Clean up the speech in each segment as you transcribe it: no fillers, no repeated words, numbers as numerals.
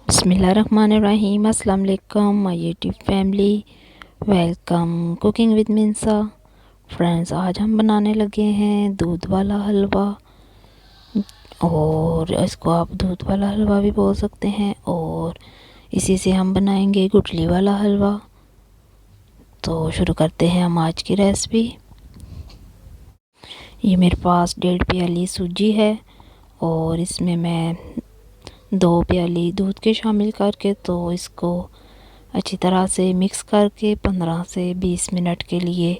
बिस्मिल्लाहिर्रहमानिर्रहीम। अस्सलाम वालेकुम my YouTube family, welcome cooking with Minsa. Friends, आज हम बनाने लगे हैं दूध वाला हलवा, और इसको आप दूध वाला हलवा भी बोल सकते हैं, और इसी से हम बनाएंगे गुठली वाला हलवा। तो शुरू करते हैं हम आज की रेसिपी। ये मेरे पास 1.5 प्याली सूजी है, और इसमें मैं 2 प्याली दूध के शामिल करके तो इसको अच्छी तरह से मिक्स करके 15 से 20 मिनट के लिए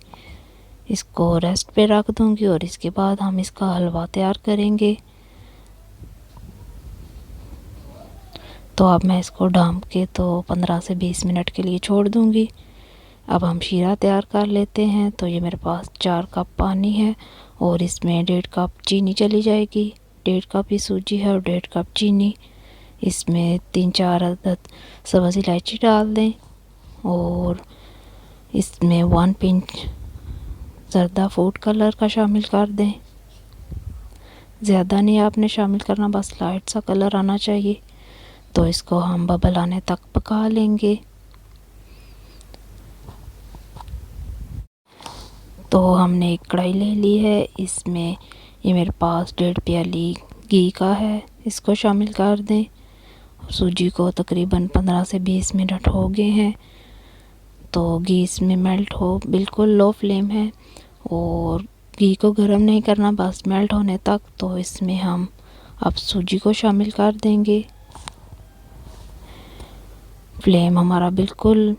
इसको रेस्ट पे रख दूंगी, और इसके बाद हम इसका हलवा तैयार करेंगे। तो अब मैं इसको ढाँप के तो 15 से 20 मिनट के लिए छोड़ दूंगी। अब हम शीरा तैयार कर लेते हैं। तो ये मेरे पास 4 कप पानी है, और इसमें 1.5 कप चीनी चली जाएगी। 1.5 कप ही सूजी है और 1.5 कप चीनी। इसमें 3-4 अदद सब्ज़ इलायची डाल दें, और इसमें 1 पिंच ज़र्दा फूड कलर का शामिल कर दें। ज़्यादा नहीं आपने शामिल करना, बस लाइट सा कलर आना चाहिए। तो इसको हम बबल आने तक पका लेंगे। तो हमने एक कढ़ाई ले ली है, इसमें ये मेरे पास 1.5 प्याली घी का है, इसको शामिल कर दें। सूजी को तकरीबन 15 से 20 मिनट हो गए हैं। तो घी इसमें मेल्ट हो, बिल्कुल लो फ्लेम है, और घी को गर्म नहीं करना, बस मेल्ट होने तक। तो इसमें हम अब सूजी को शामिल कर देंगे। फ्लेम हमारा बिल्कुल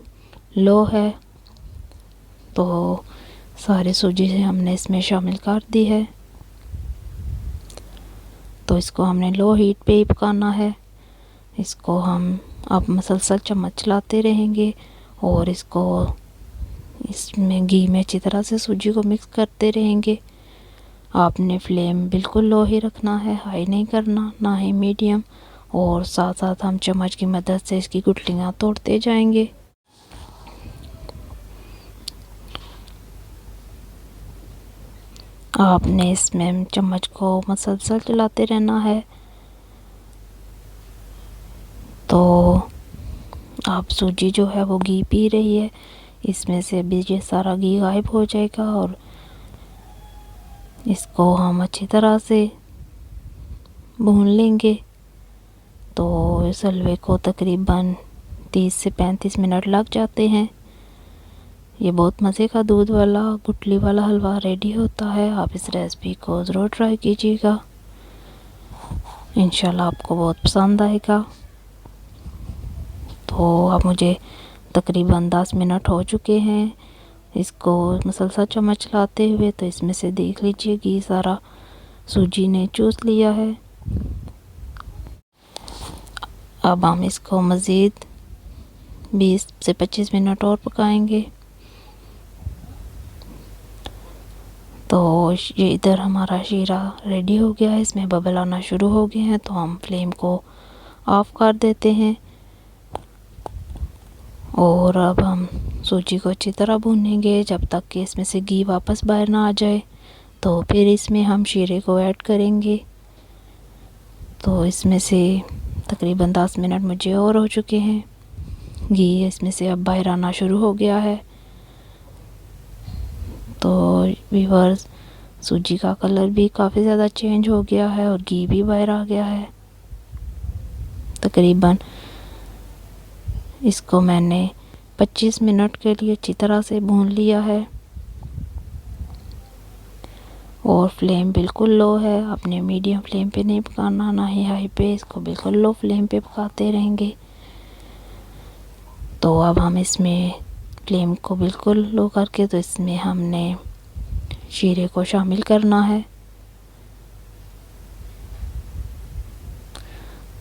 लो है। तो सारे सूजी से हमने इसमें शामिल कर दी है। तो इसको हमने लो हीट पे ही पकाना है। इसको हम अब मसलसल चम्मच चलाते रहेंगे, और इसको इसमें घी में अच्छी तरह से सूजी को मिक्स करते रहेंगे। आपने फ्लेम बिल्कुल लो ही रखना है, हाई नहीं करना, ना ही मीडियम। और साथ साथ हम चम्मच की मदद से इसकी गुठलियाँ तोड़ते जाएंगे। आपने इसमें चम्मच को मसलसल चलाते रहना है। तो आप सूजी जो है वो घी पी रही है, इसमें से भी ये सारा घी गायब हो जाएगा, और इसको हम अच्छी तरह से भून लेंगे। तो इस हलवे को तकरीबन 30 से 35 मिनट लग जाते हैं। ये बहुत मज़े का दूध वाला गुठली वाला हलवा रेडी होता है। आप इस रेसिपी को ज़रूर ट्राई कीजिएगा, इंशाल्लाह आपको बहुत पसंद आएगा। तो अब मुझे तकरीबन 10 मिनट हो चुके हैं इसको मसलसल चम्मच चलाते हुए। तो इसमें से देख लीजिए घी सारा सूजी ने चूस लिया है। अब हम इसको मज़ीद 20 से 25 मिनट और पकाएंगे। तो ये इधर हमारा शीरा रेडी हो गया है, इसमें बबल आना शुरू हो गए हैं। तो हम फ्लेम को ऑफ कर देते हैं, और अब हम सूजी को अच्छी तरह भूनेंगे जब तक कि इसमें से घी वापस बाहर ना आ जाए। तो फिर इसमें हम शीरे को ऐड करेंगे। तो इसमें से तकरीबन 10 मिनट मुझे और हो चुके हैं। घी इसमें से अब बाहर आना शुरू हो गया है। तो व्यूअर्स, सूजी का कलर भी काफ़ी ज़्यादा चेंज हो गया है, और घी भी बाहर आ गया है। तकरीबन इसको मैंने 25 मिनट के लिए अच्छी तरह से भून लिया है, और फ्लेम बिल्कुल लो है। आपने मीडियम फ्लेम पे नहीं पकाना, ना ही हाई पे, इसको बिल्कुल लो फ्लेम पे पकाते रहेंगे। तो अब हम इसमें फ्लेम को बिल्कुल लो करके तो इसमें हमने शीरे को शामिल करना है।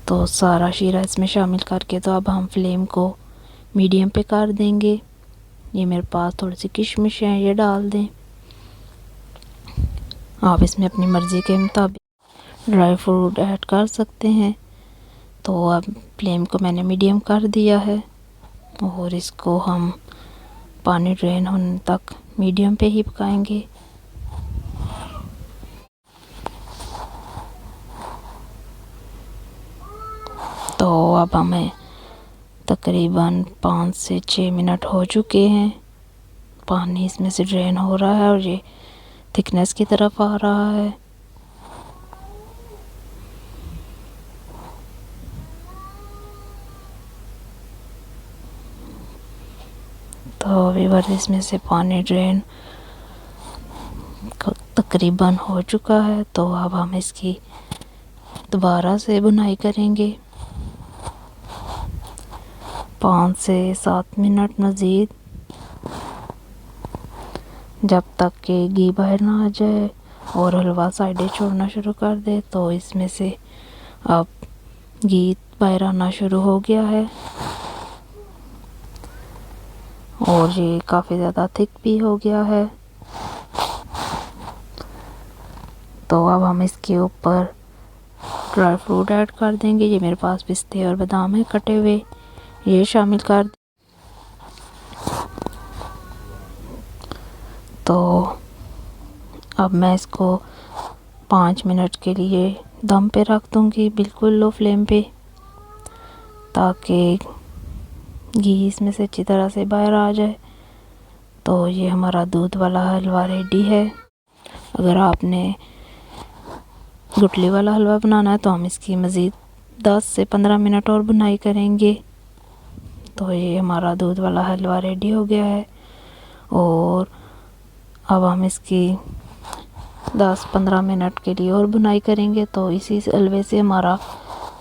तो सारा शीरा इसमें शामिल करके तो अब हम फ्लेम को मीडियम पे कर देंगे। ये मेरे पास थोड़ी सी किशमिश है, ये डाल दें। आप इसमें अपनी मर्ज़ी के मुताबिक ड्राई फ्रूट ऐड कर सकते हैं। तो अब फ्लेम को मैंने मीडियम कर दिया है, और इसको हम पानी ड्रेन होने तक मीडियम पे ही पकाएंगे। तो अब हमें तकरीबन 5 से 6 मिनट हो चुके हैं। पानी इसमें से ड्रेन हो रहा है और ये थिकनेस की तरफ आ रहा है। तो व्यूअर्स इसमें से पानी ड्रेन तकरीबन हो चुका है। तो अब हम इसकी दोबारा से बुनाई करेंगे 5 से 7 मिनट मज़ीद, जब तक कि घी बाहर ना आ जाए और हलवा साइडें छोड़ना शुरू कर दे। तो इसमें से अब घी बाहर आना शुरू हो गया है और ये काफ़ी ज़्यादा थिक भी हो गया है। तो अब हम इसके ऊपर ड्राई फ्रूट ऐड कर देंगे। ये मेरे पास पिस्ते और बादाम है कटे हुए, ये शामिल कर। तो अब मैं इसको 5 मिनट के लिए दम पे रख दूँगी, बिल्कुल लो फ्लेम पे, ताकि घी इसमें से अच्छी तरह से बाहर आ जाए। तो ये हमारा दूध वाला हलवा रेडी है। अगर आपने गुठली वाला हलवा बनाना है तो हम इसकी मज़ीद 10 से 15 मिनट और बुनाई करेंगे। तो ये हमारा दूध वाला हलवा रेडी हो गया है और अब हम इसकी 10-15 मिनट के लिए और बुनाई करेंगे। तो इसी हलवे से हमारा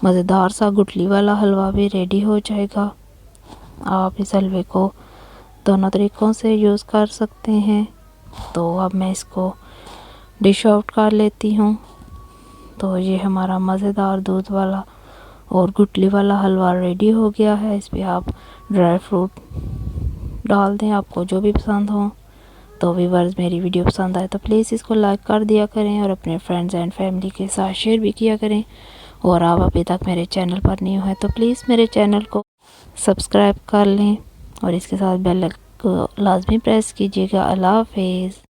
मज़ेदार सा गुठली वाला हलवा भी रेडी हो जाएगा। आप इस हलवे को दोनों तरीक़ों से यूज़ कर सकते हैं। तो अब मैं इसको डिश आउट कर लेती हूँ। तो ये हमारा मज़ेदार दूध वाला और गुठली वाला हलवा रेडी हो गया है। इस पर आप ड्राई फ्रूट डाल दें, आपको जो भी पसंद हो। तो व्यूअर्स, मेरी वीडियो पसंद आए तो प्लीज़ इसको लाइक कर दिया करें और अपने फ्रेंड्स एंड फैमिली के साथ शेयर भी किया करें। और आप अभी तक मेरे चैनल पर न्यू हैं तो प्लीज़ मेरे चैनल को सब्सक्राइब कर लें और इसके साथ बेल को लाजमी प्रेस कीजिएगा। अल्लाह हाफ़िज़।